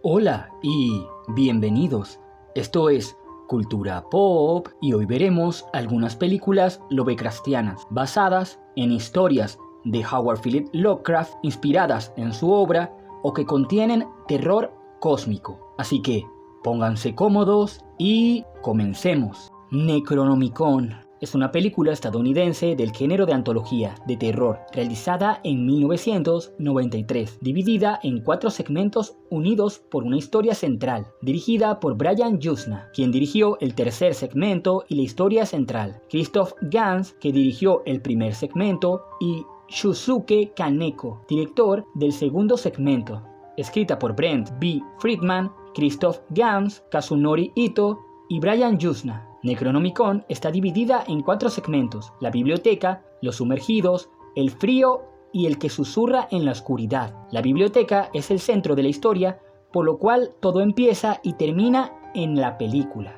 Hola y bienvenidos. Esto es Cultura Pop y hoy veremos algunas películas lovecraftianas basadas en historias de Howard Phillips Lovecraft inspiradas en su obra o que contienen terror cósmico. Así que pónganse cómodos y comencemos. Necronomicon es una película estadounidense del género de antología de terror realizada en 1993, dividida en 4 segmentos unidos por una historia central, dirigida por Brian Yuzna, quien dirigió el tercer segmento y la historia central, Christoph Gans, que dirigió el primer segmento, y Shusuke Kaneko, director del segundo segmento. Escrita por Brent B. Friedman, Christoph Gans, Kazunori Ito y Brian Yuzna. Necronomicon está dividida en 4 segmentos: la biblioteca, los sumergidos, el frío y el que susurra en la oscuridad. La biblioteca es el centro de la historia, por lo cual todo empieza y termina en la película.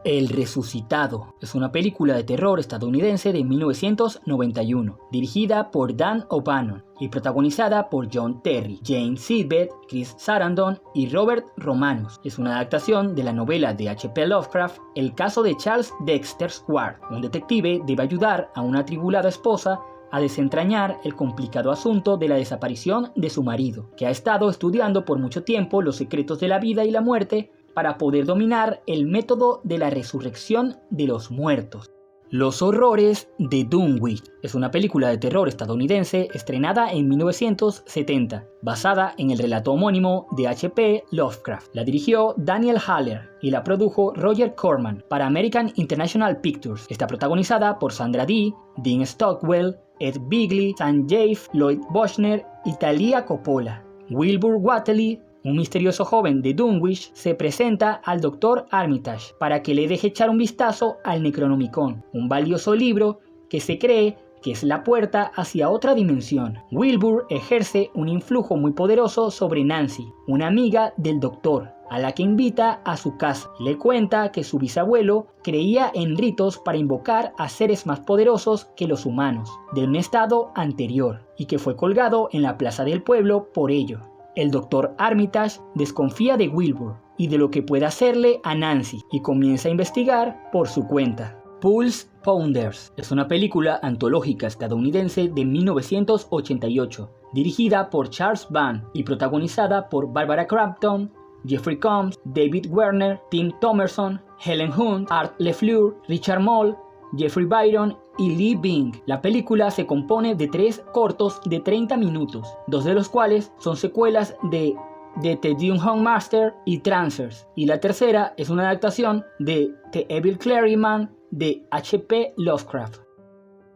El Resucitado es una película de terror estadounidense de 1991, dirigida por Dan O'Bannon y protagonizada por John Terry, Jane Siebeck, Chris Sarandon y Robert Romanus. Es una adaptación de la novela de H.P. Lovecraft, El caso de Charles Dexter Ward. Un detective debe ayudar a una atribulada esposa a desentrañar el complicado asunto de la desaparición de su marido, que ha estado estudiando por mucho tiempo los secretos de la vida y la muerte para poder dominar el método de la resurrección de los muertos. Los horrores de Dunwich es una película de terror estadounidense estrenada en 1970, basada en el relato homónimo de H.P. Lovecraft. La dirigió Daniel Haller y la produjo Roger Corman para American International Pictures. Está protagonizada por Sandra Dee, Dean Stockwell, Ed Begley, Sanjay Lloyd Bochner y Talia Coppola. Wilbur Whateley, un misterioso joven de Dunwich, se presenta al Dr. Armitage para que le deje echar un vistazo al Necronomicon, un valioso libro que se cree que es la puerta hacia otra dimensión. Wilbur ejerce un influjo muy poderoso sobre Nancy, una amiga del doctor, a la que invita a su casa. Le cuenta que su bisabuelo creía en ritos para invocar a seres más poderosos que los humanos, de un estado anterior, y que fue colgado en la plaza del pueblo por ello. El Dr. Armitage desconfía de Wilbur y de lo que puede hacerle a Nancy y comienza a investigar por su cuenta. Pulse Pounders es una película antológica estadounidense de 1988, dirigida por Charles Band y protagonizada por Barbara Crampton, Jeffrey Combs, David Werner, Tim Thomerson, Helen Hunt, Art LeFleur, Richard Moll, Jeffrey Byron y Lee Bing. La película se compone de 3 cortos de 30 minutos, 2 de los cuales son secuelas de The Dungeon Master y Trancers, y la tercera es una adaptación de The Evil Clergyman de H.P. Lovecraft.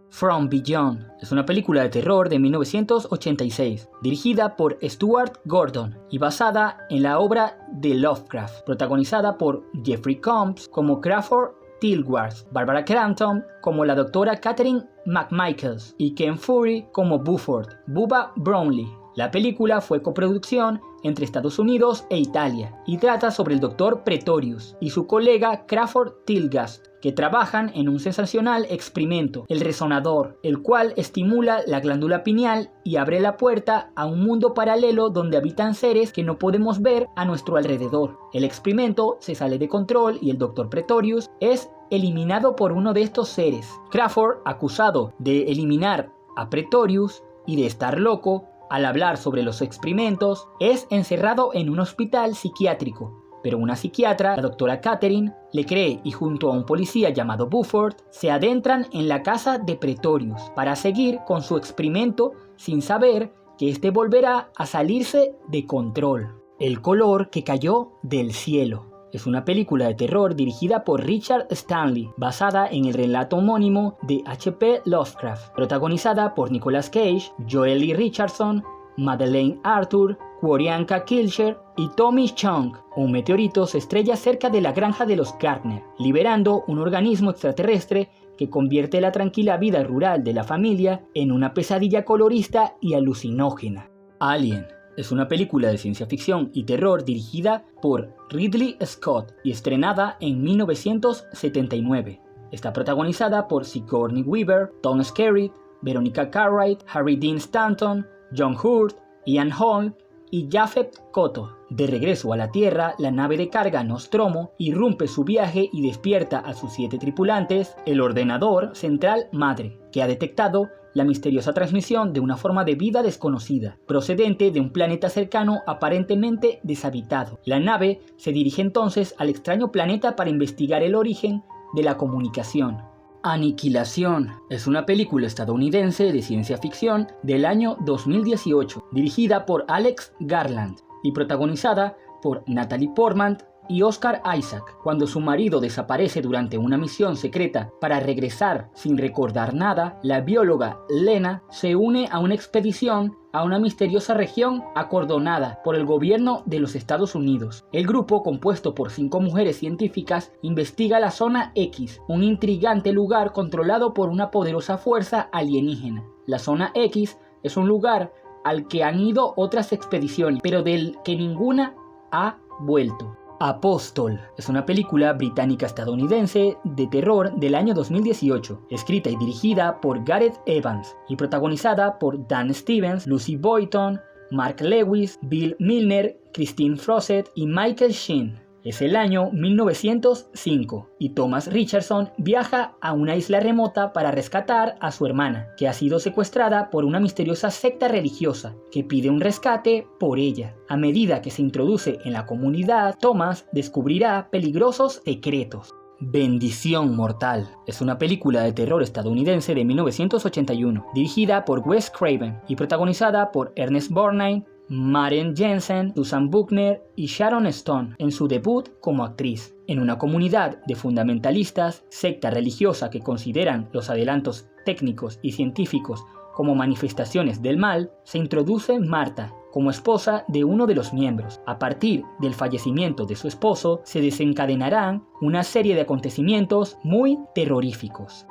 From Beyond es una película de terror de 1986, dirigida por Stuart Gordon y basada en la obra de Lovecraft, protagonizada por Jeffrey Combs como Crawford Tilworth, Barbara Crampton como la doctora Catherine McMichaels y Ken Fury como Bubba Brownlee. La película fue coproducción entre Estados Unidos e Italia y trata sobre el Dr. Pretorius y su colega Crawford Tilgast, que trabajan en un sensacional experimento, el resonador, el cual estimula la glándula pineal y abre la puerta a un mundo paralelo donde habitan seres que no podemos ver a nuestro alrededor. El experimento se sale de control y el Dr. Pretorius es eliminado por uno de estos seres. Crawford, acusado de eliminar a Pretorius y de estar loco, al hablar sobre los experimentos, es encerrado en un hospital psiquiátrico. Pero una psiquiatra, la doctora Catherine, le cree y junto a un policía llamado Buford, se adentran en la casa de Pretorius para seguir con su experimento sin saber que este volverá a salirse de control. El color que cayó del cielo es una película de terror dirigida por Richard Stanley, basada en el relato homónimo de H.P. Lovecraft, protagonizada por Nicolas Cage, Joel Lee Richardson, Madeleine Arthur, Qorianka Kilcher y Tommy Chong. Un meteorito se estrella cerca de la granja de los Gardner, liberando un organismo extraterrestre que convierte la tranquila vida rural de la familia en una pesadilla colorista y alucinógena. Alien es una película de ciencia ficción y terror dirigida por Ridley Scott y estrenada en 1979. Está protagonizada por Sigourney Weaver, Tom Skerritt, Veronica Cartwright, Harry Dean Stanton, John Hurt, Ian Holm y Japhet Kotto. De regreso a la Tierra, la nave de carga Nostromo irrumpe su viaje y despierta a sus 7 tripulantes, el ordenador central madre, que ha detectado la misteriosa transmisión de una forma de vida desconocida, procedente de un planeta cercano aparentemente deshabitado. La nave se dirige entonces al extraño planeta para investigar el origen de la comunicación. Aniquilación es una película estadounidense de ciencia ficción del año 2018, dirigida por Alex Garland y protagonizada por Natalie Portman y Oscar Isaac. Cuando su marido desaparece durante una misión secreta para regresar sin recordar nada, la bióloga Lena se une a una expedición a una misteriosa región acordonada por el gobierno de los Estados Unidos. El grupo, compuesto por 5 mujeres científicas, investiga la Zona X, un intrigante lugar controlado por una poderosa fuerza alienígena. La Zona X es un lugar al que han ido otras expediciones, pero del que ninguna ha vuelto. Apóstol es una película británica-estadounidense de terror del año 2018, escrita y dirigida por Gareth Evans y protagonizada por Dan Stevens, Lucy Boynton, Mark Lewis, Bill Milner, Christine Frosset y Michael Sheen. Es el año 1905 y Thomas Richardson viaja a una isla remota para rescatar a su hermana, que ha sido secuestrada por una misteriosa secta religiosa que pide un rescate por ella. A medida que se introduce en la comunidad, Thomas descubrirá peligrosos secretos. Bendición Mortal es una película de terror estadounidense de 1981, dirigida por Wes Craven y protagonizada por Ernest Borgnine, Maren Jensen, Susan Buckner y Sharon Stone en su debut como actriz. En una comunidad de fundamentalistas, secta religiosa que consideran los adelantos técnicos y científicos como manifestaciones del mal, se introduce Marta como esposa de uno de los miembros. A partir del fallecimiento de su esposo, se desencadenarán una serie de acontecimientos muy terroríficos.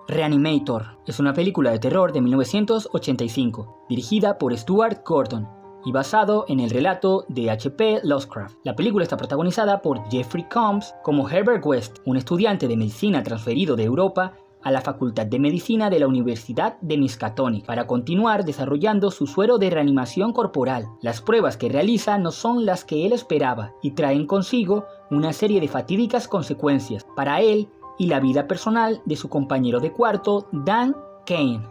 Reanimator es una película de terror de 1985, dirigida por Stuart Gordon y basado en el relato de H.P. Lovecraft. La película está protagonizada por Jeffrey Combs como Herbert West, un estudiante de medicina transferido de Europa a la Facultad de Medicina de la Universidad de Miskatonic para continuar desarrollando su suero de reanimación corporal. Las pruebas que realiza no son las que él esperaba y traen consigo una serie de fatídicas consecuencias para él y la vida personal de su compañero de cuarto, Dan Kane.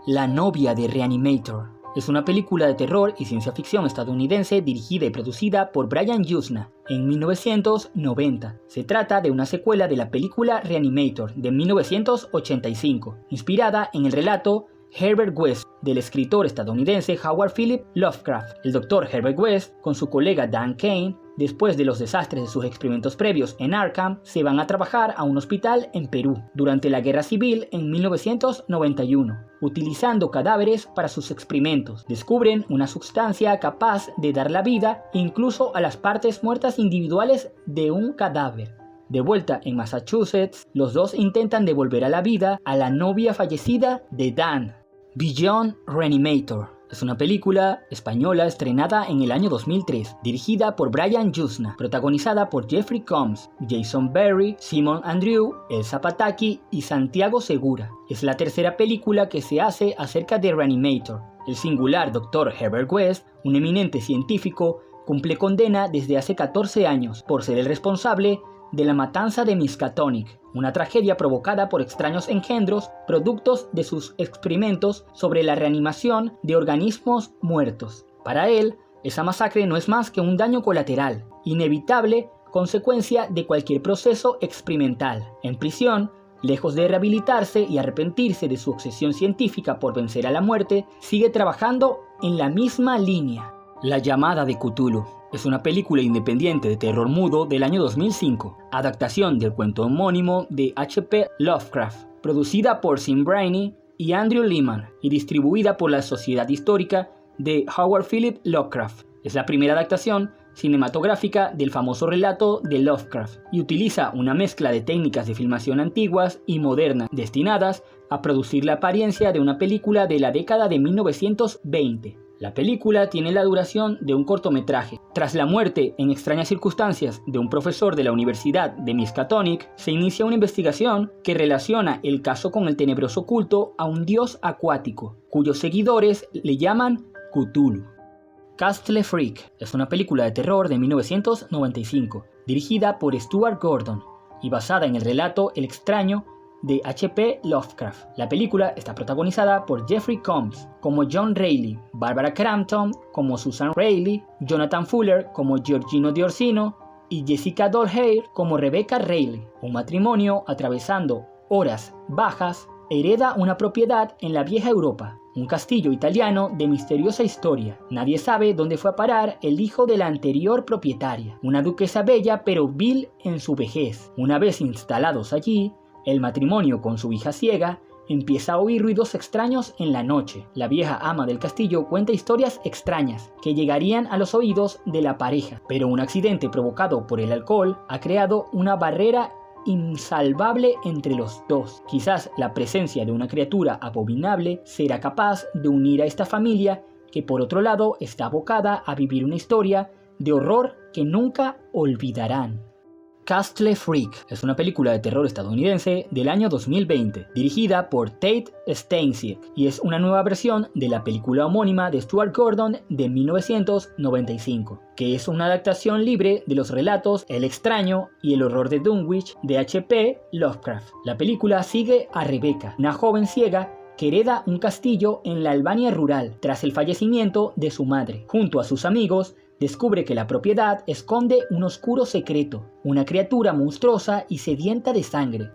La novia de Reanimator es una película de terror y ciencia ficción estadounidense dirigida y producida por Brian Yuzna en 1990. Se trata de una secuela de la película Reanimator de 1985, inspirada en el relato Herbert West del escritor estadounidense Howard Philip Lovecraft. El Dr. Herbert West, con su colega Dan Kane, después de los desastres de sus experimentos previos en Arkham, se van a trabajar a un hospital en Perú durante la Guerra Civil en 1991. Utilizando cadáveres para sus experimentos, descubren una sustancia capaz de dar la vida incluso a las partes muertas individuales de un cadáver. De vuelta en Massachusetts, los dos intentan devolver a la vida a la novia fallecida de Dan. Beyond Reanimator es una película española estrenada en el año 2003, dirigida por Brian Yuzna, protagonizada por Jeffrey Combs, Jason Berry, Simon Andrew, Elsa Pataky y Santiago Segura. Es la tercera película que se hace acerca de Reanimator. El singular Dr. Herbert West, un eminente científico, cumple condena desde hace 14 años por ser el responsable de la matanza de Miskatonic, una tragedia provocada por extraños engendros productos de sus experimentos sobre la reanimación de organismos muertos. Para él, esa masacre no es más que un daño colateral, inevitable consecuencia de cualquier proceso experimental. En prisión, lejos de rehabilitarse y arrepentirse de su obsesión científica por vencer a la muerte, sigue trabajando en la misma línea. La llamada de Cthulhu es una película independiente de terror mudo del año 2005, adaptación del cuento homónimo de H.P. Lovecraft, producida por Sim Raimi y Andrew Lehman y distribuida por la Sociedad Histórica de Howard Philip Lovecraft. Es la primera adaptación cinematográfica del famoso relato de Lovecraft y utiliza una mezcla de técnicas de filmación antiguas y modernas destinadas a producir la apariencia de una película de la década de 1920. La película tiene la duración de un cortometraje. Tras la muerte en extrañas circunstancias de un profesor de la Universidad de Miskatonic, se inicia una investigación que relaciona el caso con el tenebroso culto a un dios acuático, cuyos seguidores le llaman Cthulhu. Castle Freak es una película de terror de 1995, dirigida por Stuart Gordon y basada en el relato El extraño de H.P. Lovecraft. La película está protagonizada por Jeffrey Combs como John Reilly, Barbara Crampton como Susan Reilly, Jonathan Fuller como Giorgino D'Orsino y Jessica Dolhair como Rebecca Reilly. Un matrimonio atravesando horas bajas hereda una propiedad en la vieja Europa, un castillo italiano de misteriosa historia. Nadie sabe dónde fue a parar el hijo de la anterior propietaria, una duquesa bella pero vil en su vejez. Una vez instalados allí, el matrimonio con su hija ciega empieza a oír ruidos extraños en la noche. La vieja ama del castillo cuenta historias extrañas que llegarían a los oídos de la pareja, pero un accidente provocado por el alcohol ha creado una barrera insalvable entre los dos. Quizás la presencia de una criatura abominable será capaz de unir a esta familia que por otro lado está abocada a vivir una historia de horror que nunca olvidarán. Castle Freak es una película de terror estadounidense del año 2020, dirigida por Tate Stasiak, y es una nueva versión de la película homónima de Stuart Gordon de 1995, que es una adaptación libre de los relatos El extraño y el horror de Dunwich de H.P. Lovecraft. La película sigue a Rebecca, una joven ciega que hereda un castillo en la Albania rural tras el fallecimiento de su madre. Junto a sus amigos, descubre que la propiedad esconde un oscuro secreto, una criatura monstruosa y sedienta de sangre.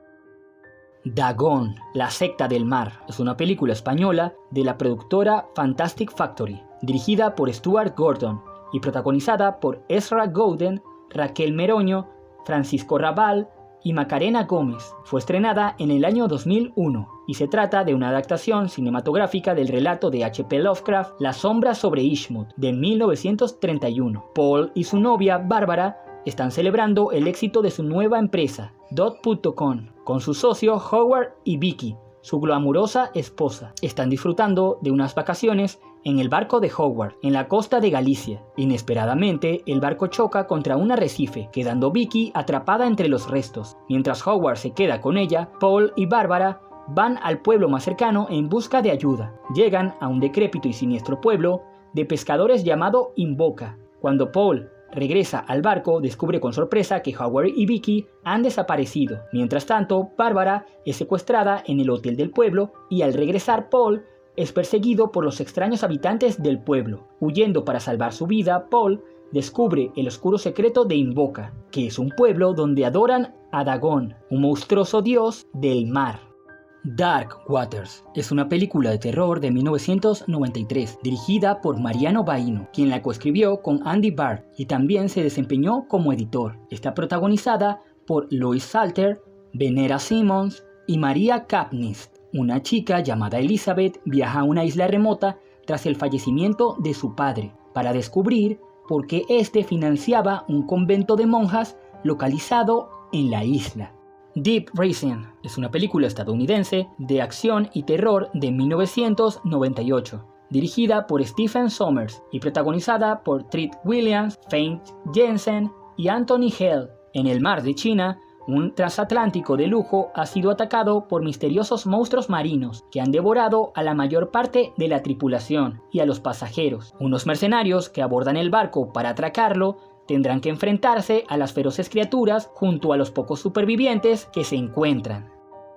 Dagon, la secta del mar, es una película española de la productora Fantastic Factory, dirigida por Stuart Gordon y protagonizada por Ezra Golden, Raquel Meroño, Francisco Rabal y Macarena Gómez. Fue estrenada en el año 2001 y se trata de una adaptación cinematográfica del relato de H.P. Lovecraft La sombra sobre Innsmouth de 1931. Paul y su novia Bárbara están celebrando el éxito de su nueva empresa, Dot.com, con su socio Howard y Vicky, su glamurosa esposa. Están disfrutando de unas vacaciones en el barco de Howard, en la costa de Galicia. Inesperadamente, el barco choca contra un arrecife, quedando Vicky atrapada entre los restos. Mientras Howard se queda con ella, Paul y Bárbara van al pueblo más cercano en busca de ayuda. Llegan a un decrépito y siniestro pueblo de pescadores llamado Invoca. Cuando Paul regresa al barco, descubre con sorpresa que Howard y Vicky han desaparecido. Mientras tanto, Bárbara es secuestrada en el hotel del pueblo y al regresar Paul es perseguido por los extraños habitantes del pueblo. Huyendo para salvar su vida, Paul descubre el oscuro secreto de Invoca, que es un pueblo donde adoran a Dagon, un monstruoso dios del mar. Dark Waters es una película de terror de 1993, dirigida por Mariano Baino, quien la coescribió con Andy Barr y también se desempeñó como editor. Está protagonizada por Lois Salter, Venera Simmons y Maria Kapnis. Una chica llamada Elizabeth viaja a una isla remota tras el fallecimiento de su padre, para descubrir por qué éste financiaba un convento de monjas localizado en la isla. Deep Rising es una película estadounidense de acción y terror de 1998, dirigida por Stephen Sommers y protagonizada por Treat Williams, Faith Jensen y Anthony Hale. En el mar de China, un transatlántico de lujo ha sido atacado por misteriosos monstruos marinos que han devorado a la mayor parte de la tripulación y a los pasajeros. Unos mercenarios que abordan el barco para atracarlo tendrán que enfrentarse a las feroces criaturas junto a los pocos supervivientes que se encuentran.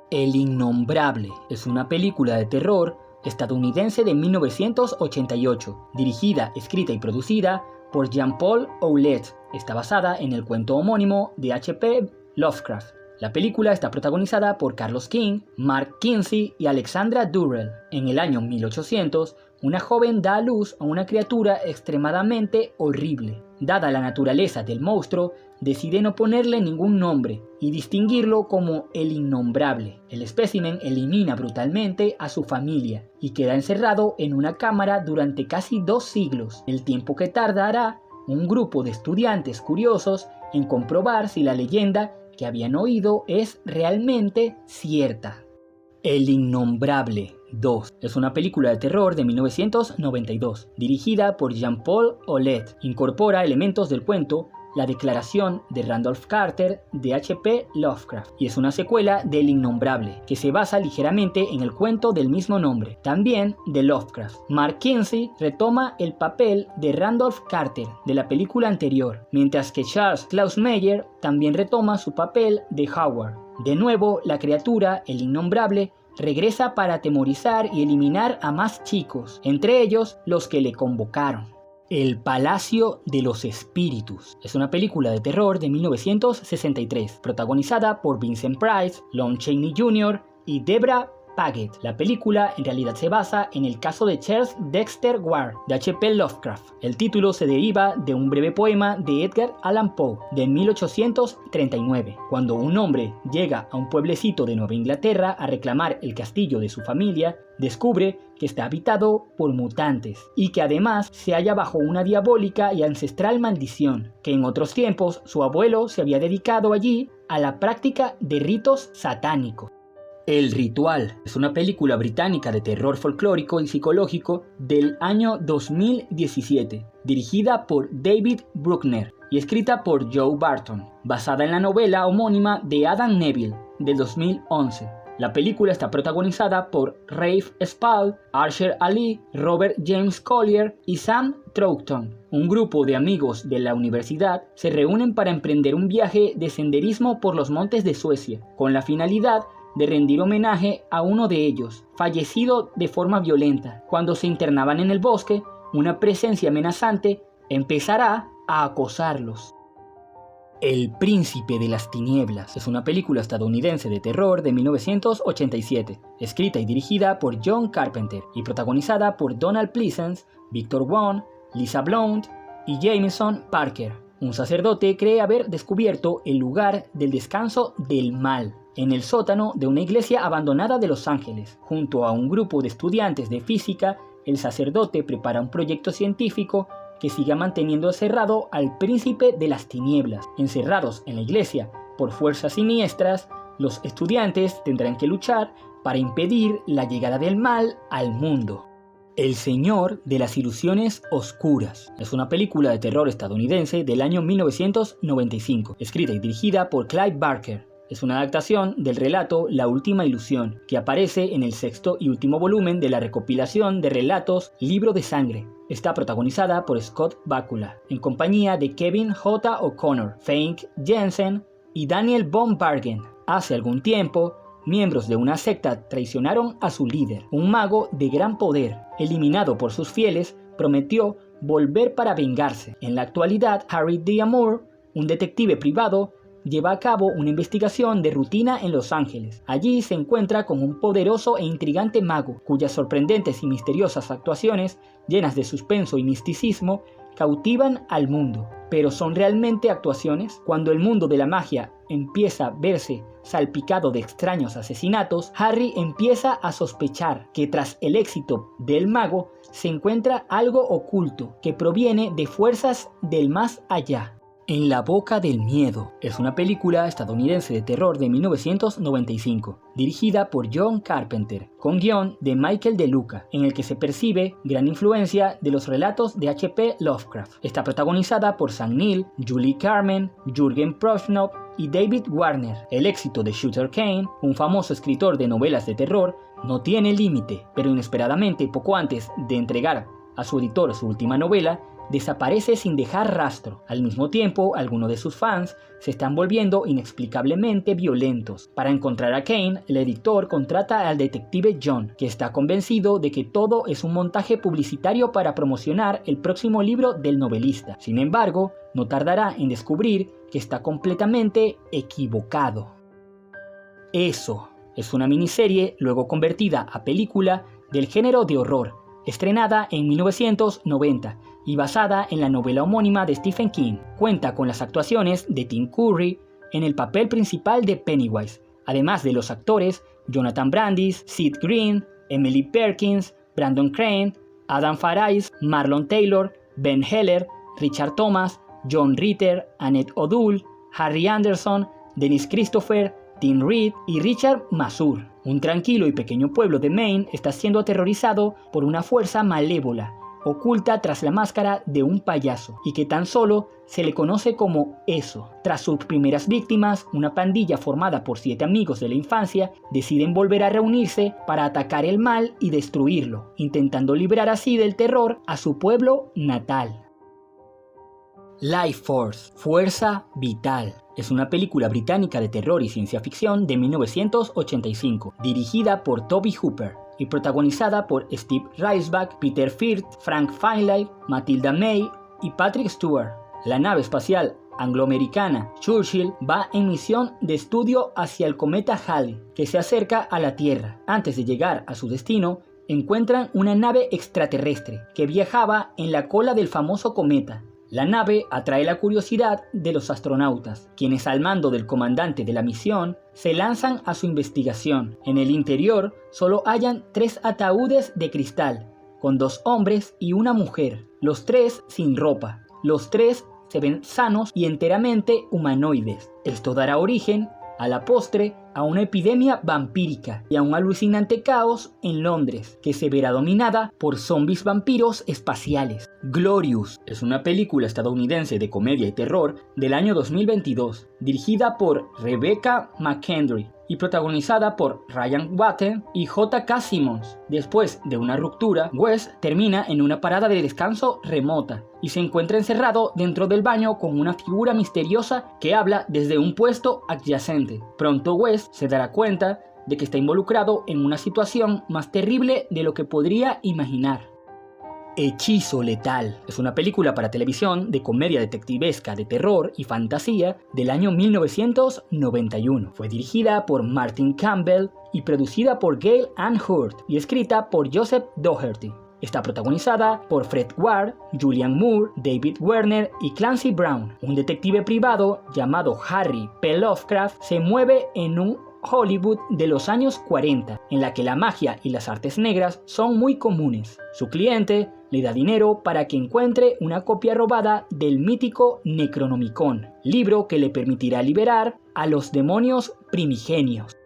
El Innombrable es una película de terror estadounidense de 1988, dirigida, escrita y producida por Jean-Paul Ouellet. Está basada en el cuento homónimo de H.P. Lovecraft. La película está protagonizada por Carlos King, Mark Kinsey y Alexandra Durrell. En el año 1800, una joven da a luz a una criatura extremadamente horrible. Dada la naturaleza del monstruo, decide no ponerle ningún nombre y distinguirlo como el Innombrable. El espécimen elimina brutalmente a su familia y queda encerrado en una cámara durante casi 2 siglos, el tiempo que tardará un grupo de estudiantes curiosos en comprobar si la leyenda que habían oído es realmente cierta. El Innombrable 2 es una película de terror de 1992, dirigida por Jean-Paul Ouellet. Incorpora elementos del cuento La declaración de Randolph Carter de H.P. Lovecraft y es una secuela de El Innombrable, que se basa ligeramente en el cuento del mismo nombre, también de Lovecraft. Mark Kinsey retoma el papel de Randolph Carter de la película anterior, mientras que Charles Klaus Meyer también retoma su papel de Howard. De nuevo, la criatura, el Innombrable, regresa para atemorizar y eliminar a más chicos, entre ellos los que le convocaron. El Palacio de los Espíritus es una película de terror de 1963, protagonizada por Vincent Price, Lon Chaney Jr. y Deborah Paget. La película en realidad se basa en el caso de Charles Dexter Ward de H.P. Lovecraft. El título se deriva de un breve poema de Edgar Allan Poe de 1839, cuando un hombre llega a un pueblecito de Nueva Inglaterra a reclamar el castillo de su familia, descubre que está habitado por mutantes y que además se halla bajo una diabólica y ancestral maldición, que en otros tiempos su abuelo se había dedicado allí a la práctica de ritos satánicos. El Ritual es una película británica de terror folclórico y psicológico del año 2017, dirigida por David Bruckner y escrita por Joe Barton, basada en la novela homónima de Adam Neville del 2011. La película está protagonizada por Rafe Spall, Archer Ali, Robert James Collier y Sam Troughton. Un grupo de amigos de la universidad se reúnen para emprender un viaje de senderismo por los montes de Suecia, con la finalidad de rendir homenaje a uno de ellos, fallecido de forma violenta. Cuando se internaban en el bosque, una presencia amenazante empezará a acosarlos. El Príncipe de las Tinieblas es una película estadounidense de terror de 1987, escrita y dirigida por John Carpenter y protagonizada por Donald Pleasence, Victor Wong, Lisa Blount y Jameson Parker. Un sacerdote cree haber descubierto el lugar del descanso del mal en el sótano de una iglesia abandonada de Los Ángeles. Junto a un grupo de estudiantes de física, el sacerdote prepara un proyecto científico que siga manteniendo encerrado al príncipe de las tinieblas. Encerrados en la iglesia por fuerzas siniestras, los estudiantes tendrán que luchar para impedir la llegada del mal al mundo. El Señor de las Ilusiones Oscuras es una película de terror estadounidense del año 1995, escrita y dirigida por Clive Barker. Es una adaptación del relato La Última Ilusión, que aparece en el sexto y último volumen de la recopilación de relatos Libro de Sangre. Está protagonizada por Scott Bakula, en compañía de Kevin J. O'Connor, Frank Jensen y Daniel von Bargen. Hace algún tiempo, miembros de una secta traicionaron a su líder, un mago de gran poder. Eliminado por sus fieles, prometió volver para vengarse. En la actualidad, Harry D'Amour, un detective privado, lleva a cabo una investigación de rutina en Los Ángeles. Allí se encuentra con un poderoso e intrigante mago, cuyas sorprendentes y misteriosas actuaciones, llenas de suspenso y misticismo, cautivan al mundo. ¿Pero son realmente actuaciones? Cuando el mundo de la magia empieza a verse salpicado de extraños asesinatos, Harry empieza a sospechar que tras el éxito del mago se encuentra algo oculto que proviene de fuerzas del más allá. En la boca del miedo es una película estadounidense de terror de 1995, dirigida por John Carpenter, con guión de Michael De Luca, en el que se percibe gran influencia de los relatos de H.P. Lovecraft. Está protagonizada por Sam Neill, Julie Carmen, Jürgen Prochnow y David Warner. El éxito de Sutter Kane, un famoso escritor de novelas de terror, no tiene límite, pero inesperadamente, poco antes de entregar a su editor su última novela, desaparece sin dejar rastro. Al mismo tiempo, algunos de sus fans se están volviendo inexplicablemente violentos. Para encontrar a Kane, el editor contrata al detective John, que está convencido de que todo es un montaje publicitario para promocionar el próximo libro del novelista. Sin embargo, no tardará en descubrir que está completamente equivocado. Eso es una miniserie luego convertida a película del género de horror, estrenada en 1990 y basada en la novela homónima de Stephen King. Cuenta con las actuaciones de Tim Curry en el papel principal de Pennywise, además de los actores Jonathan Brandis, Sid Green, Emily Perkins, Brandon Crane, Adam Farais, Marlon Taylor, Ben Heller, Richard Thomas, John Ritter, Annette O'Doul, Harry Anderson, Dennis Christopher, Tim Reed y Richard Masur. Un tranquilo y pequeño pueblo de Maine está siendo aterrorizado por una fuerza malévola oculta tras la máscara de un payaso y que tan solo se le conoce como eso. Tras sus primeras víctimas, una pandilla formada por 7 amigos de la infancia deciden volver a reunirse para atacar el mal y destruirlo, intentando librar así del terror a su pueblo natal. Life Force, Fuerza Vital, es una película británica de terror y ciencia ficción de 1985, dirigida por Toby Hooper y protagonizada por Steve Reisbach, Peter Firth, Frank Feinlein, Matilda May y Patrick Stewart. La nave espacial angloamericana Churchill va en misión de estudio hacia el cometa Halley, que se acerca a la Tierra. Antes de llegar a su destino, encuentran una nave extraterrestre que viajaba en la cola del famoso cometa. La nave atrae la curiosidad de los astronautas, quienes al mando del comandante de la misión se lanzan a su investigación. En el interior solo hallan 3 ataúdes de cristal, con 2 hombres y una mujer, los 3 sin ropa. Los 3 se ven sanos y enteramente humanoides. Esto dará origen, a la postre, a una epidemia vampírica y a un alucinante caos en Londres, que se verá dominada por zombies vampiros espaciales. Glorious es una película estadounidense de comedia y terror del año 2022, dirigida por Rebecca McKendry y protagonizada por Ryan Watton y J.K. Simmons. Después de una ruptura, Wes termina en una parada de descanso remota y se encuentra encerrado dentro del baño con una figura misteriosa que habla desde un puesto adyacente. Pronto Wes se dará cuenta de que está involucrado en una situación más terrible de lo que podría imaginar. Hechizo Letal es una película para televisión de comedia detectivesca de terror y fantasía del año 1991. Fue dirigida por Martin Campbell y producida por Gail Ann Hurd y escrita por Joseph Doherty. Está protagonizada por Fred Ward, Julianne Moore, David Werner y Clancy Brown. Un detective privado llamado Harry P. Lovecraft se mueve en un Hollywood de los años 40, en la que la magia y las artes negras son muy comunes. Su cliente le da dinero para que encuentre una copia robada del mítico Necronomicon, libro que le permitirá liberar a los demonios primigenios.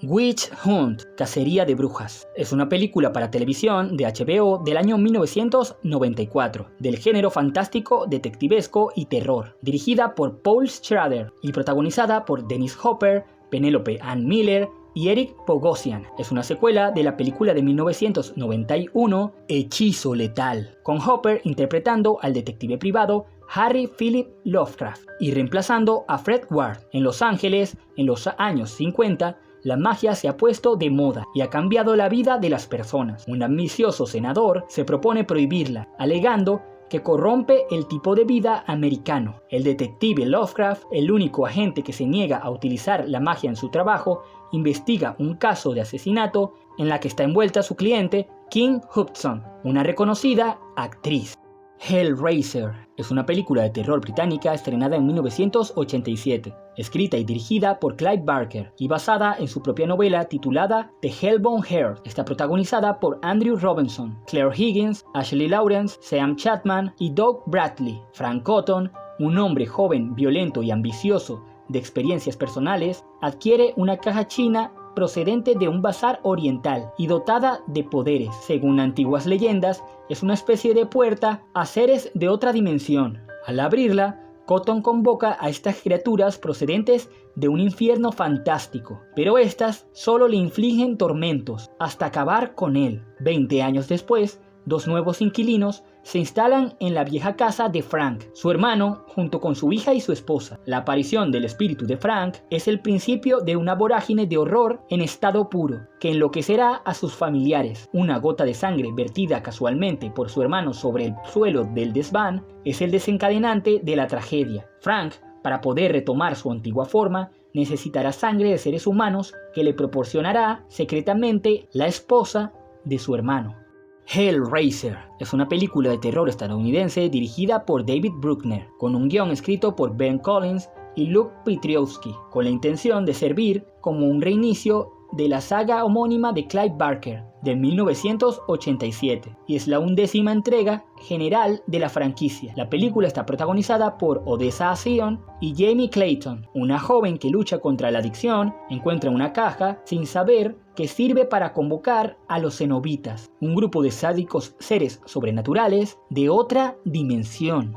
Witch Hunt, Cacería de Brujas, es una película para televisión de HBO del año 1994, del género fantástico, detectivesco y terror, dirigida por Paul Schrader y protagonizada por Dennis Hopper, Penelope Ann Miller y Eric Bogosian. Es una secuela de la película de 1991 Hechizo Letal, con Hopper interpretando al detective privado Harry Philip Lovecraft y reemplazando a Fred Ward. En Los Ángeles, en los años 50, la magia se ha puesto de moda y ha cambiado la vida de las personas. Un ambicioso senador se propone prohibirla, alegando que corrompe el tipo de vida americano. El detective Lovecraft, el único agente que se niega a utilizar la magia en su trabajo, investiga un caso de asesinato en la que está envuelta su cliente, Kim Hudson, una reconocida actriz. Hellraiser es una película de terror británica estrenada en 1987, escrita y dirigida por Clive Barker y basada en su propia novela titulada The Hellbound Heart. Está protagonizada por Andrew Robinson, Claire Higgins, Ashley Lawrence, Sam Chapman y Doug Bradley. Frank Cotton, un hombre joven, violento y ambicioso de experiencias personales, adquiere una caja china procedente de un bazar oriental y dotada de poderes. Según antiguas leyendas, es una especie de puerta a seres de otra dimensión. Al abrirla, Cotton convoca a estas criaturas procedentes de un infierno fantástico, pero estas solo le infligen tormentos hasta acabar con él. 20 años después, 2 nuevos inquilinos se instalan en la vieja casa de Frank, su hermano, junto con su hija y su esposa. La aparición del espíritu de Frank es el principio de una vorágine de horror en estado puro, que enloquecerá a sus familiares. Una gota de sangre vertida casualmente por su hermano sobre el suelo del desván es el desencadenante de la tragedia. Frank, para poder retomar su antigua forma, necesitará sangre de seres humanos que le proporcionará secretamente la esposa de su hermano. Hellraiser es una película de terror estadounidense dirigida por David Bruckner, con un guión escrito por Ben Collins y Luke Piotrowski, con la intención de servir como un reinicio de la saga homónima de Clive Barker, de 1987, y es la 11ª entrega general de la franquicia. La película está protagonizada por Odessa A'zion y Jamie Clayton, una joven que lucha contra la adicción, encuentra una caja sin saber que sirve para convocar a los cenobitas, un grupo de sádicos seres sobrenaturales de otra dimensión.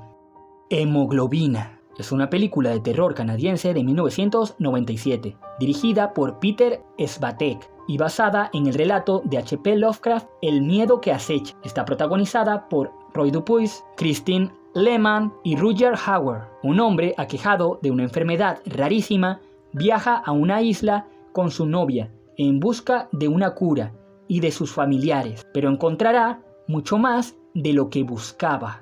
Hemoglobina es una película de terror canadiense de 1997, dirigida por Peter Svatek y basada en el relato de H.P. Lovecraft El miedo que acecha. Está protagonizada por Roy Dupuis, Christine Lehmann y Rutger Hauer. Un hombre aquejado de una enfermedad rarísima viaja a una isla con su novia en busca de una cura y de sus familiares, pero encontrará mucho más de lo que buscaba.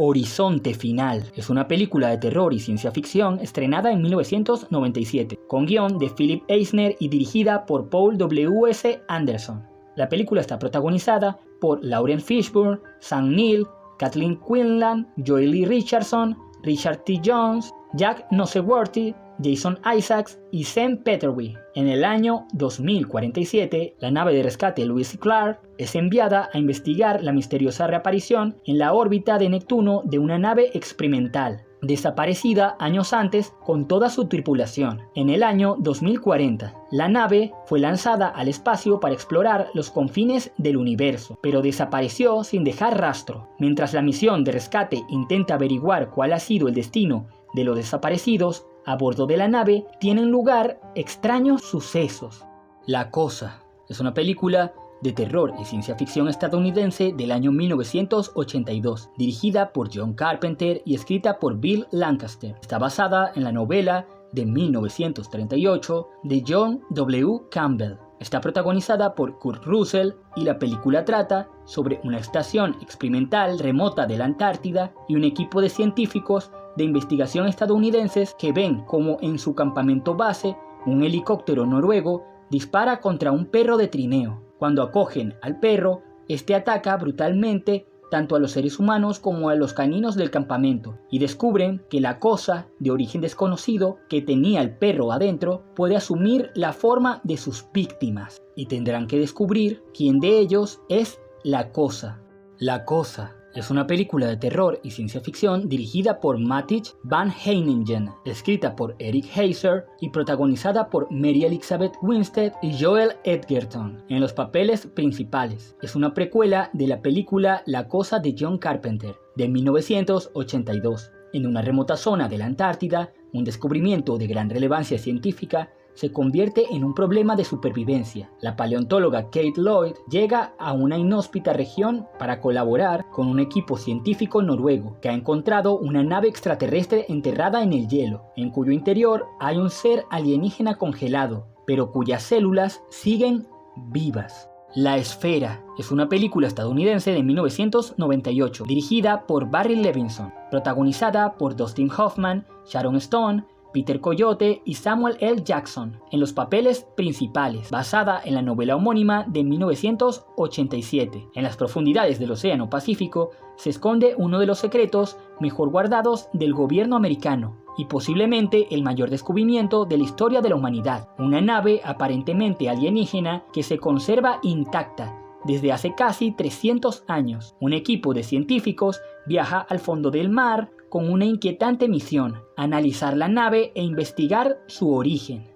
Horizonte Final es una película de terror y ciencia ficción estrenada en 1997, con guión de Philip Eisner y dirigida por Paul W.S. Anderson. La película está protagonizada por Lauren Fishburne, Sam Neill, Kathleen Quinlan, Joel Lee Richardson, Richard T. Jones, Jack Noseworthy, Jason Isaacs y Sam Peterwee. En el año 2047, la nave de rescate Lewis y Clark es enviada a investigar la misteriosa reaparición en la órbita de Neptuno de una nave experimental, desaparecida años antes con toda su tripulación. En el año 2040, la nave fue lanzada al espacio para explorar los confines del universo, pero desapareció sin dejar rastro. Mientras la misión de rescate intenta averiguar cuál ha sido el destino de los desaparecidos, a bordo de la nave tienen lugar extraños sucesos. La Cosa es una película de terror y ciencia ficción estadounidense del año 1982, dirigida por John Carpenter y escrita por Bill Lancaster. Está basada en la novela de 1938 de John W. Campbell. Está protagonizada por Kurt Russell y la película trata sobre una estación experimental remota de la Antártida y un equipo de científicos de investigación estadounidenses que ven como en su campamento base un helicóptero noruego dispara contra un perro de trineo. Cuando acogen al perro, este ataca brutalmente tanto a los seres humanos como a los caninos del campamento y descubren que la cosa de origen desconocido que tenía el perro adentro puede asumir la forma de sus víctimas y tendrán que descubrir quién de ellos es la cosa. La Cosa es una película de terror y ciencia ficción dirigida por Matthijs van Heiningen, escrita por Eric Heiser y protagonizada por Mary Elizabeth Winstead y Joel Edgerton en los papeles principales. Es una precuela de la película La Cosa de John Carpenter de 1982. En una remota zona de la Antártida, un descubrimiento de gran relevancia científica se convierte en un problema de supervivencia. La paleontóloga Kate Lloyd llega a una inhóspita región para colaborar con un equipo científico noruego que ha encontrado una nave extraterrestre enterrada en el hielo, en cuyo interior hay un ser alienígena congelado, pero cuyas células siguen vivas. La Esfera es una película estadounidense de 1998, dirigida por Barry Levinson, protagonizada por Dustin Hoffman, Sharon Stone, Peter Coyote y Samuel L. Jackson en los papeles principales, basada en la novela homónima de 1987. En las profundidades del Océano Pacífico se esconde uno de los secretos mejor guardados del gobierno americano y posiblemente el mayor descubrimiento de la historia de la humanidad, una nave aparentemente alienígena que se conserva intacta desde hace casi 300 años. Un equipo de científicos viaja al fondo del mar con una inquietante misión: analizar la nave e investigar su origen.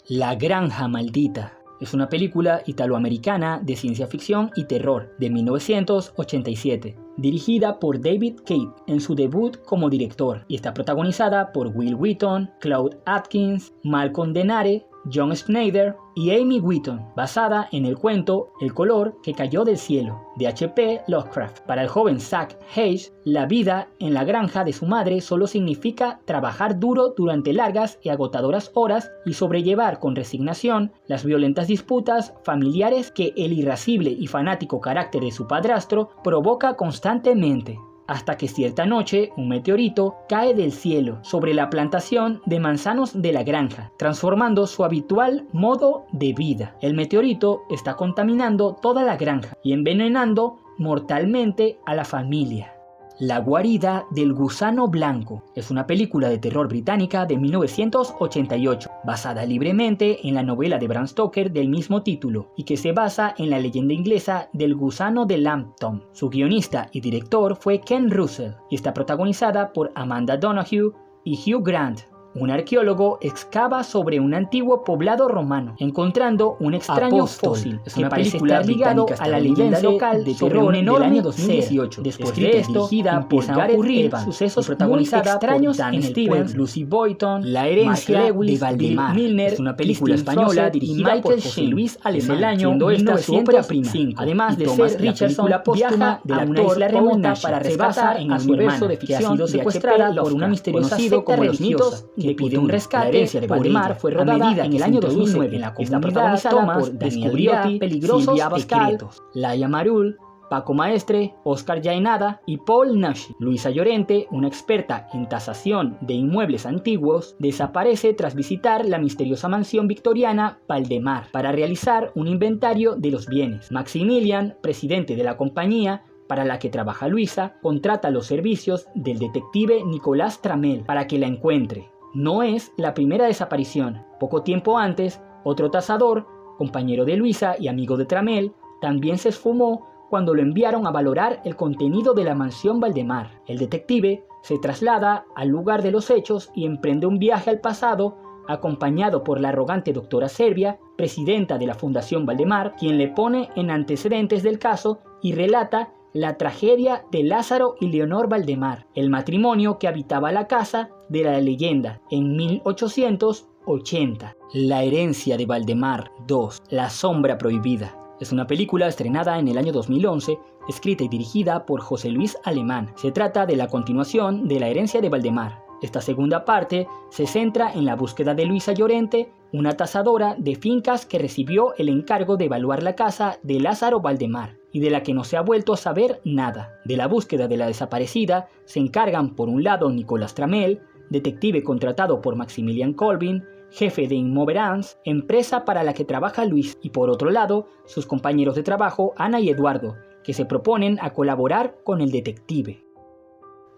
La Granja Maldita es una película italoamericana de ciencia ficción y terror de 1987, dirigida por David Cate en su debut como director, y está protagonizada por Will Wheaton, Claude Atkins, Malcolm Denare, John Schneider y Amy Wheaton, basada en el cuento El color que cayó del cielo, de H.P. Lovecraft. Para el joven Zach Hayes, la vida en la granja de su madre solo significa trabajar duro durante largas y agotadoras horas y sobrellevar con resignación las violentas disputas familiares que el irascible y fanático carácter de su padrastro provoca constantemente. Hasta que cierta noche un meteorito cae del cielo sobre la plantación de manzanos de la granja, transformando su habitual modo de vida. El meteorito está contaminando toda la granja y envenenando mortalmente a la familia. La guarida del gusano blanco es una película de terror británica de 1988, basada libremente en la novela de Bram Stoker del mismo título y que se basa en la leyenda inglesa del gusano de Lambton. Su guionista y director fue Ken Russell y está protagonizada por Amanda Donoghue y Hugh Grant. Un arqueólogo excava sobre un antiguo poblado romano, encontrando un extraño fósil que parece estar ligado a la leyenda local de terror del año 2018. Después de esto, empiezan a ocurrir sucesos protagonizados extraños en el pueblo. Lucy Boynton, La herencia de Valdemar, Milner, es una película española dirigida por José Luis Alemán, el año 1905. Además de ser Richardson, viaja a una isla remota para rescatar a su hermano, que ha sido secuestrada por una misteriosa secta religiosa. Le pide un rescate. La herencia de Valdemar fue rodada en el año 2009 en la comunidad Thomas por Daniel peligrosos secretos. Laia Marul, Paco Maestre, Oscar Yaenada y Paul Nash. Luisa Llorente, una experta en tasación de inmuebles antiguos, desaparece tras visitar la misteriosa mansión victoriana Valdemar para realizar un inventario de los bienes. Maximilian, presidente de la compañía para la que trabaja Luisa, contrata los servicios del detective Nicolás Tramel para que la encuentre. No es la primera desaparición. Poco tiempo antes, otro tasador, compañero de Luisa y amigo de Tramel, también se esfumó cuando lo enviaron a valorar el contenido de la mansión Valdemar. El detective se traslada al lugar de los hechos y emprende un viaje al pasado, acompañado por la arrogante doctora Servia, presidenta de la Fundación Valdemar, quien le pone en antecedentes del caso y relata la tragedia de Lázaro y Leonor Valdemar, el matrimonio que habitaba la casa de la leyenda en 1880. La herencia de Valdemar 2, La sombra prohibida. Es una película estrenada en el año 2011, escrita y dirigida por José Luis Alemán. Se trata de la continuación de La herencia de Valdemar. Esta segunda parte se centra en la búsqueda de Luisa Llorente, una tasadora de fincas que recibió el encargo de evaluar la casa de Lázaro Valdemar y de la que no se ha vuelto a saber nada. De la búsqueda de la desaparecida se encargan por un lado Nicolás Tramel, detective contratado por Maximilian Colvin, jefe de Inmoverance, empresa para la que trabaja Luis, y por otro lado sus compañeros de trabajo Ana y Eduardo, que se proponen a colaborar con el detective.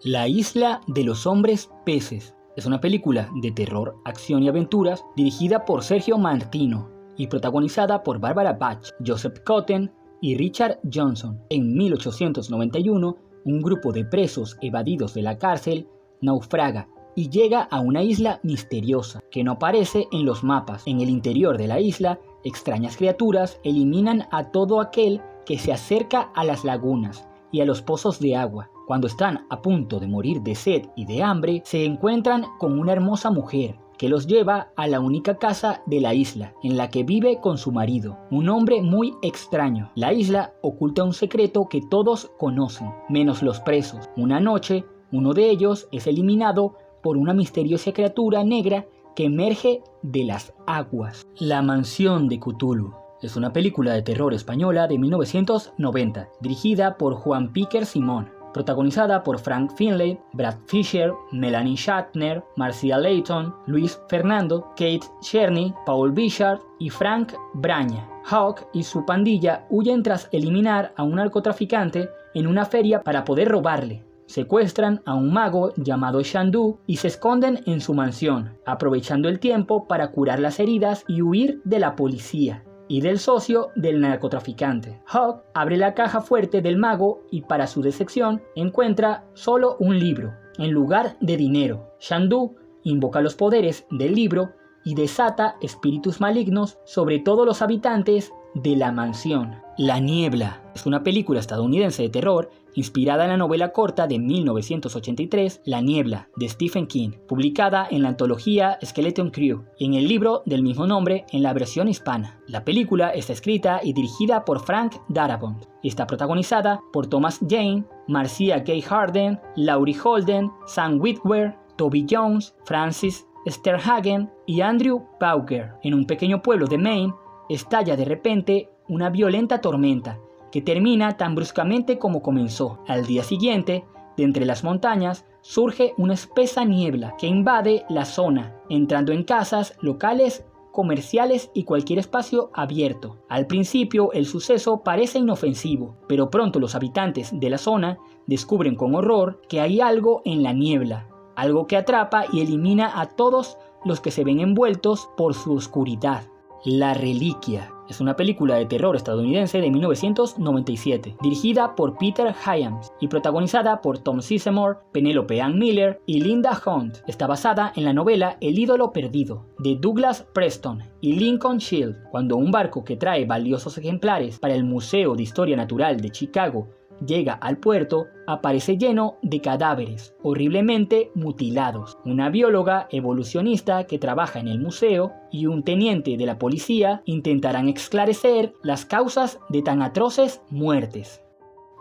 La isla de los hombres peces es una película de terror, acción y aventuras dirigida por Sergio Martino y protagonizada por Barbara Bach, Joseph Cotten y Richard Johnson. En 1891, un grupo de presos evadidos de la cárcel naufraga y llega a una isla misteriosa que no aparece en los mapas. En el interior de la isla, extrañas criaturas eliminan a todo aquel que se acerca a las lagunas y a los pozos de agua. Cuando están a punto de morir de sed y de hambre, se encuentran con una hermosa mujer que los lleva a la única casa de la isla, en la que vive con su marido, un hombre muy extraño. La isla oculta un secreto que todos conocen, menos los presos. Una noche, uno de ellos es eliminado por una misteriosa criatura negra que emerge de las aguas. La mansión de Cthulhu es una película de terror española de 1990, dirigida por Juan Piquer Simón, protagonizada por Frank Finlay, Brad Fisher, Melanie Shatner, Marcia Layton, Luis Fernando, Kate Cherney, Paul Bichard y Frank Braña. Hawk y su pandilla huyen tras eliminar a un narcotraficante en una feria para poder robarle. Secuestran a un mago llamado Shandu y se esconden en su mansión, aprovechando el tiempo para curar las heridas y huir de la policía y del socio del narcotraficante. Hawk abre la caja fuerte del mago y para su decepción encuentra solo un libro, en lugar de dinero. Shandu invoca los poderes del libro y desata espíritus malignos sobre todos los habitantes de la mansión. La niebla es una película estadounidense de terror inspirada en la novela corta de 1983 La niebla de Stephen King, publicada en la antología Skeleton Crew, y en el libro del mismo nombre en la versión hispana. La película está escrita y dirigida por Frank Darabont y está protagonizada por Thomas Jane, Marcia Gay Harden, Laurie Holden, Sam Witwer, Toby Jones, Francis Sterhagen y Andrew Pauker. En un pequeño pueblo de Maine estalla de repente una violenta tormenta que termina tan bruscamente como comenzó. Al día siguiente, de entre las montañas, surge una espesa niebla que invade la zona, entrando en casas locales comerciales y cualquier espacio abierto. Al principio el suceso parece inofensivo, pero pronto los habitantes de la zona descubren con horror que hay algo en la niebla, algo que atrapa y elimina a todos los que se ven envueltos por su oscuridad. La Reliquia es una película de terror estadounidense de 1997, dirigida por Peter Hyams y protagonizada por Tom Sizemore, Penelope Ann Miller y Linda Hunt. Está basada en la novela El ídolo perdido, de Douglas Preston y Lincoln Shield. Cuando un barco que trae valiosos ejemplares para el Museo de Historia Natural de Chicago llega al puerto, aparece lleno de cadáveres horriblemente mutilados. Una bióloga evolucionista que trabaja en el museo y un teniente de la policía intentarán esclarecer las causas de tan atroces muertes.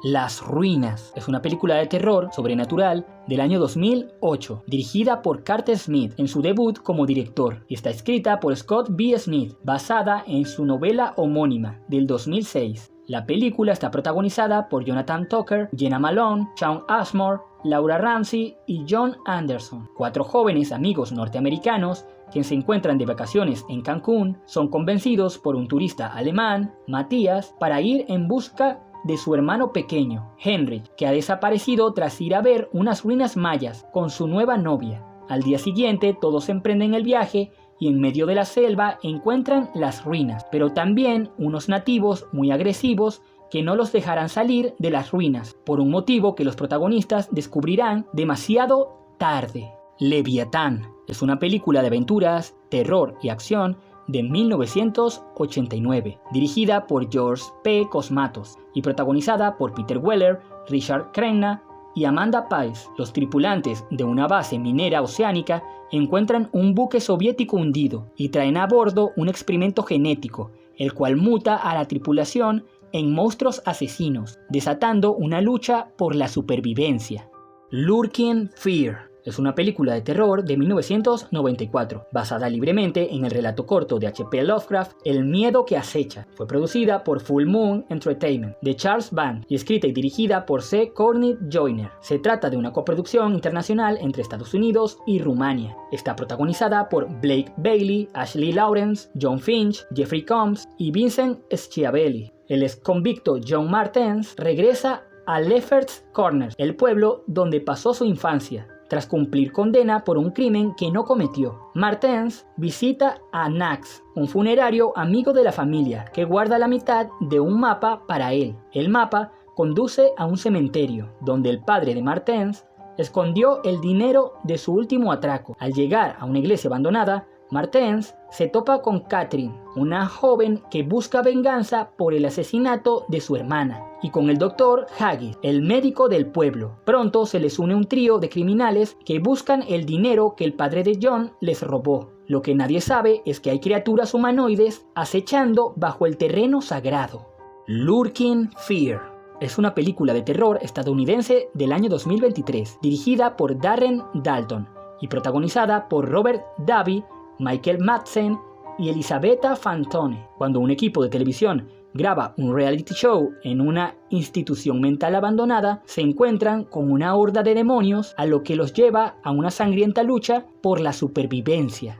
Las Ruinas es una película de terror sobrenatural del año 2008, dirigida por Carter Smith en su debut como director, y está escrita por Scott B. Smith, basada en su novela homónima del 2006. La película está protagonizada por Jonathan Tucker, Jenna Malone, Shawn Ashmore, Laura Ramsey y John Anderson. 4 jóvenes amigos norteamericanos que se encuentran de vacaciones en Cancún son convencidos por un turista alemán, Matías, para ir en busca de su hermano pequeño, Henry, que ha desaparecido tras ir a ver unas ruinas mayas con su nueva novia. Al día siguiente todos emprenden el viaje y en medio de la selva encuentran las ruinas, pero también unos nativos muy agresivos que no los dejarán salir de las ruinas, por un motivo que los protagonistas descubrirán demasiado tarde. Leviatán es una película de aventuras, terror y acción de 1989, dirigida por George P. Cosmatos y protagonizada por Peter Weller, Richard Crenna y Amanda Pays. Los tripulantes de una base minera oceánica encuentran un buque soviético hundido y traen a bordo un experimento genético, el cual muta a la tripulación en monstruos asesinos, desatando una lucha por la supervivencia. Lurking Fear es una película de terror de 1994, basada libremente en el relato corto de H.P. Lovecraft, El miedo que acecha. Fue producida por Full Moon Entertainment, de Charles Band, y escrita y dirigida por C. Courtney Joyner. Se trata de una coproducción internacional entre Estados Unidos y Rumania. Está protagonizada por Blake Bailey, Ashley Lawrence, John Finch, Jeffrey Combs y Vincent Schiavelli. El ex convicto John Martens regresa a Lefferts Corners, el pueblo donde pasó su infancia, tras cumplir condena por un crimen que no cometió. Martens visita a Nax, un funerario amigo de la familia, que guarda la mitad de un mapa para él. El mapa conduce a un cementerio, donde el padre de Martens escondió el dinero de su último atraco. Al llegar a una iglesia abandonada, Martens se topa con Catherine, una joven que busca venganza por el asesinato de su hermana, y con el Dr. Haggis, el médico del pueblo. Pronto se les une un trío de criminales que buscan el dinero que el padre de John les robó. Lo que nadie sabe es que hay criaturas humanoides acechando bajo el terreno sagrado. Lurking Fear es una película de terror estadounidense del año 2023, dirigida por Darren Dalton y protagonizada por Robert Davi, Michael Madsen y Elisabetta Fantone. Cuando un equipo de televisión graba un reality show en una institución mental abandonada, se encuentran con una horda de demonios, a lo que los lleva a una sangrienta lucha por la supervivencia.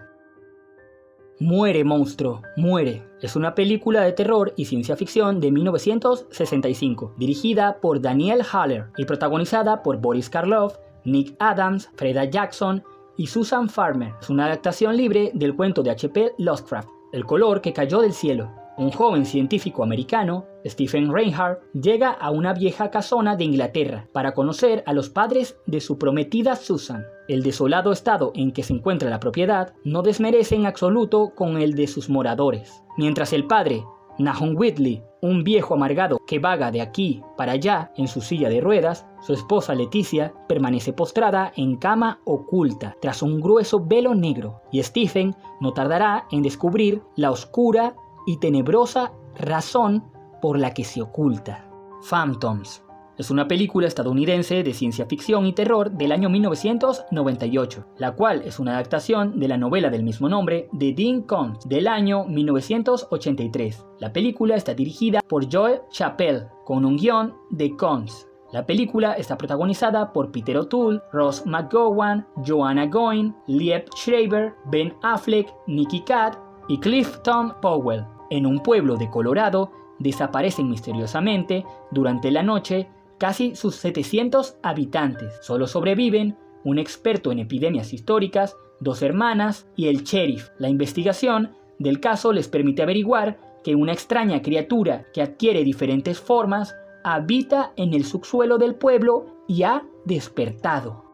Muere monstruo, muere es una película de terror y ciencia ficción de 1965, dirigida por Daniel Haller y protagonizada por Boris Karloff, Nick Adams, Freda Jackson y Susan Farmer. Es una adaptación libre del cuento de H.P. Lovecraft, El color que cayó del cielo. Un joven científico americano, Stephen Reinhardt, llega a una vieja casona de Inglaterra para conocer a los padres de su prometida Susan. El desolado estado en que se encuentra la propiedad no desmerece en absoluto con el de sus moradores. Mientras el padre, Nahum Whitley, un viejo amargado que vaga de aquí para allá en su silla de ruedas, su esposa Leticia permanece postrada en cama oculta tras un grueso velo negro, y Stephen no tardará en descubrir la oscura y tenebrosa razón por la que se oculta. Phantoms es una película estadounidense de ciencia ficción y terror del año 1998, la cual es una adaptación de la novela del mismo nombre de Dean Koontz del año 1983. La película está dirigida por Joe Chappelle, con un guión de Koontz. La película está protagonizada por Peter O'Toole, Ross McGowan, Joanna Goin, Liev Schreiber, Ben Affleck, Nicky Katt y Clifton Powell. En un pueblo de Colorado desaparecen misteriosamente durante la noche casi sus 700 habitantes. Solo sobreviven un experto en epidemias históricas, 2 hermanas y el sheriff. La investigación del caso les permite averiguar que una extraña criatura que adquiere diferentes formas habita en el subsuelo del pueblo y ha despertado.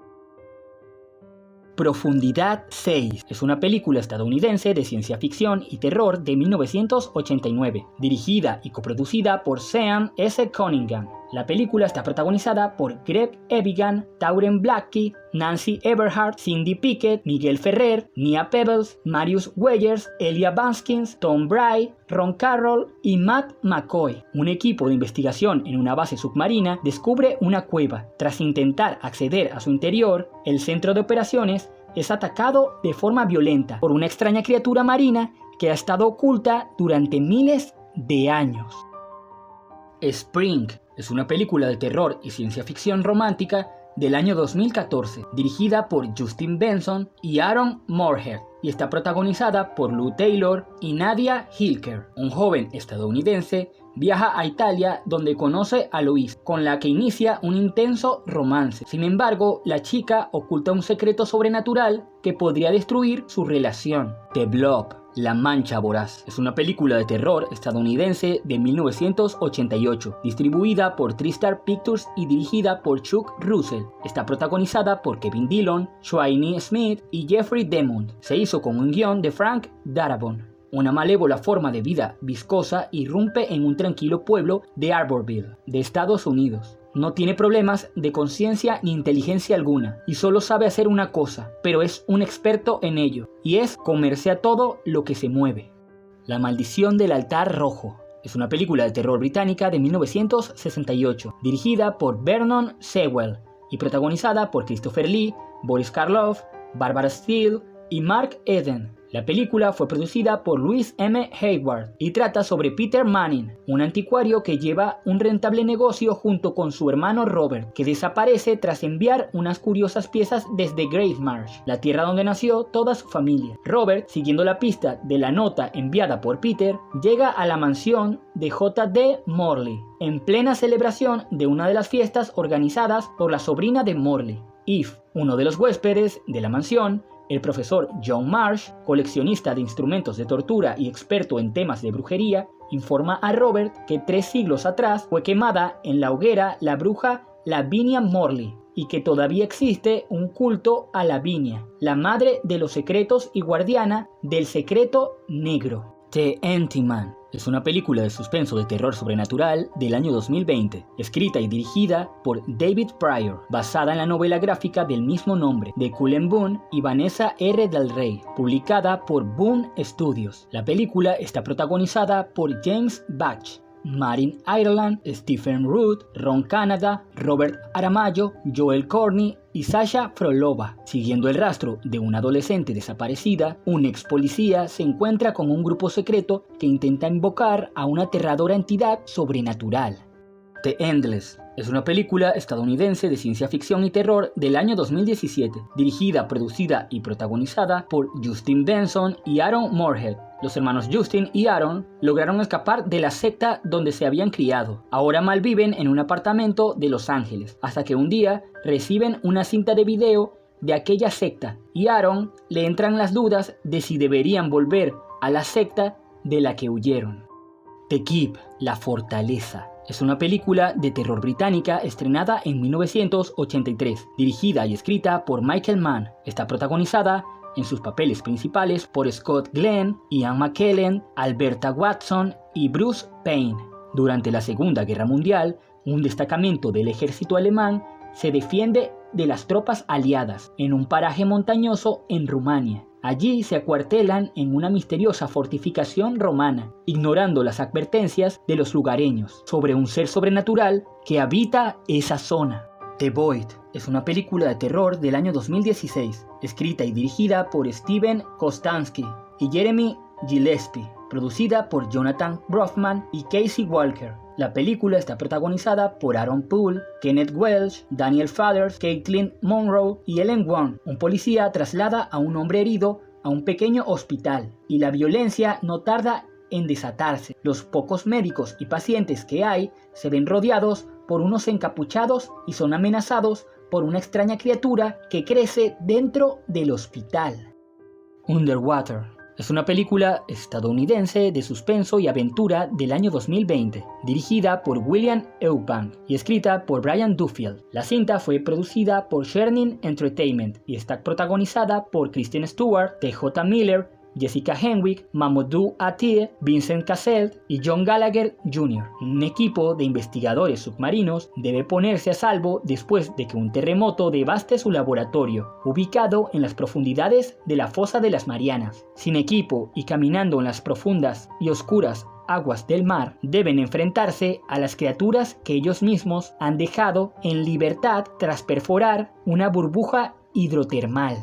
Profundidad 6 es una película estadounidense de ciencia ficción y terror de 1989, dirigida y coproducida por Sean S. Cunningham. La película está protagonizada por Greg Evigan, Tauren Blackie, Nancy Everhart, Cindy Pickett, Miguel Ferrer, Nia Pebbles, Marius Weyers, Elia Baskins, Tom Bray, Ron Carroll y Matt McCoy. Un equipo de investigación en una base submarina descubre una cueva. Tras intentar acceder a su interior, el centro de operaciones es atacado de forma violenta por una extraña criatura marina que ha estado oculta durante miles de años. Spring es una película de terror y ciencia ficción romántica del año 2014, dirigida por Justin Benson y Aaron Moorhead, y está protagonizada por Lou Taylor y Nadia Hilker. Un joven estadounidense viaja a Italia donde conoce a Louise, con la que inicia un intenso romance. Sin embargo, la chica oculta un secreto sobrenatural que podría destruir su relación. The Blob, La Mancha Voraz, es una película de terror estadounidense de 1988, distribuida por TriStar Pictures y dirigida por Chuck Russell. Está protagonizada por Kevin Dillon, Shawnee Smith y Jeffrey Demond. Se hizo con un guión de Frank Darabont. Una malévola forma de vida viscosa irrumpe en un tranquilo pueblo de Arborville, de Estados Unidos. No tiene problemas de conciencia ni inteligencia alguna, y solo sabe hacer una cosa, pero es un experto en ello, y es comerse a todo lo que se mueve. La maldición del altar rojo es una película de terror británica de 1968, dirigida por Vernon Sewell y protagonizada por Christopher Lee, Boris Karloff, Barbara Steele y Mark Eden. La película fue producida por Louis M. Hayward y trata sobre Peter Manning, un anticuario que lleva un rentable negocio junto con su hermano Robert, que desaparece tras enviar unas curiosas piezas desde Gracemarsh, la tierra donde nació toda su familia. Robert, siguiendo la pista de la nota enviada por Peter, llega a la mansión de J.D. Morley, en plena celebración de una de las fiestas organizadas por la sobrina de Morley, Eve. Uno de los huéspedes de la mansión, el profesor John Marsh, coleccionista de instrumentos de tortura y experto en temas de brujería, informa a Robert que 3 siglos atrás fue quemada en la hoguera la bruja Lavinia Morley y que todavía existe un culto a Lavinia, la madre de los secretos y guardiana del secreto negro. The Empty Man es una película de suspenso de terror sobrenatural del año 2020, escrita y dirigida por David Pryor, basada en la novela gráfica del mismo nombre de Cullen Bunn y Vanessa R. Del Rey, publicada por Boom Studios. La película está protagonizada por James Bach, Marin Ireland, Stephen Root, Ron Canada, Robert Aramayo, Joel Corney y Sasha Frolova. Siguiendo el rastro de una adolescente desaparecida, un ex policía se encuentra con un grupo secreto que intenta invocar a una aterradora entidad sobrenatural. The Endless es una película estadounidense de ciencia ficción y terror del año 2017, dirigida, producida y protagonizada por Justin Benson y Aaron Moorhead. Los hermanos Justin y Aaron lograron escapar de la secta donde se habían criado. Ahora malviven en un apartamento de Los Ángeles, hasta que un día reciben una cinta de video de aquella secta y a Aaron le entran las dudas de si deberían volver a la secta de la que huyeron. The Keep, La Fortaleza, es una película de terror británica estrenada en 1983, dirigida y escrita por Michael Mann. Está protagonizada en sus papeles principales por Scott Glenn, Ian McKellen, Alberta Watson y Bruce Payne. Durante la Segunda Guerra Mundial, un destacamento del ejército alemán se defiende de las tropas aliadas en un paraje montañoso en Rumania. Allí se acuartelan en una misteriosa fortificación romana, ignorando las advertencias de los lugareños sobre un ser sobrenatural que habita esa zona. The Void es una película de terror del año 2016, escrita y dirigida por Steven Kostanski y Jeremy Gillespie, producida por Jonathan Brofman y Casey Walker. La película está protagonizada por Aaron Poole, Kenneth Welch, Daniel Fathers, Caitlin Monroe y Ellen Wong. Un policía traslada a un hombre herido a un pequeño hospital y la violencia no tarda en desatarse. Los pocos médicos y pacientes que hay se ven rodeados por unos encapuchados y son amenazados por una extraña criatura que crece dentro del hospital. Underwater es una película estadounidense de suspenso y aventura del año 2020, dirigida por William Eubank y escrita por Brian Duffield. La cinta fue producida por Chernin Entertainment y está protagonizada por Kristen Stewart, T.J. Miller, Jessica Henwick, Mamoudou Athie, Vincent Cassel y John Gallagher Jr. Un equipo de investigadores submarinos debe ponerse a salvo después de que un terremoto devaste su laboratorio, ubicado en las profundidades de la Fosa de las Marianas. Sin equipo y caminando en las profundas y oscuras aguas del mar, deben enfrentarse a las criaturas que ellos mismos han dejado en libertad tras perforar una burbuja hidrotermal.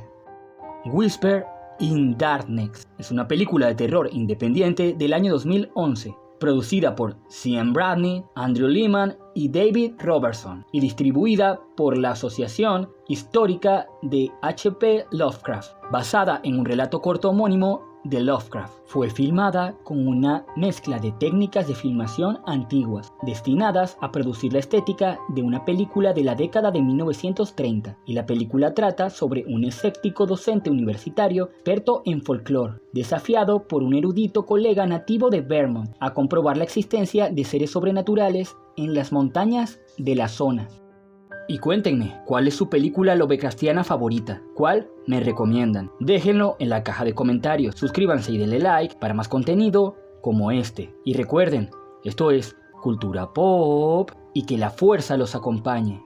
Whisper in Darkness es una película de terror independiente del año 2011, producida por Cian Bradley, Andrew Lehman y David Robertson, y distribuida por la Asociación Histórica de H.P. Lovecraft, basada en un relato corto homónimo de Lovecraft. Fue filmada con una mezcla de técnicas de filmación antiguas, destinadas a producir la estética de una película de la década de 1930, y la película trata sobre un escéptico docente universitario experto en folclore, desafiado por un erudito colega nativo de Vermont a comprobar la existencia de seres sobrenaturales en las montañas de la zona. Y cuéntenme, ¿cuál es su película lovecraftiana favorita? ¿Cuál me recomiendan? Déjenlo en la caja de comentarios, suscríbanse y denle like para más contenido como este. Y recuerden, esto es Cultura Pop y que la fuerza los acompañe.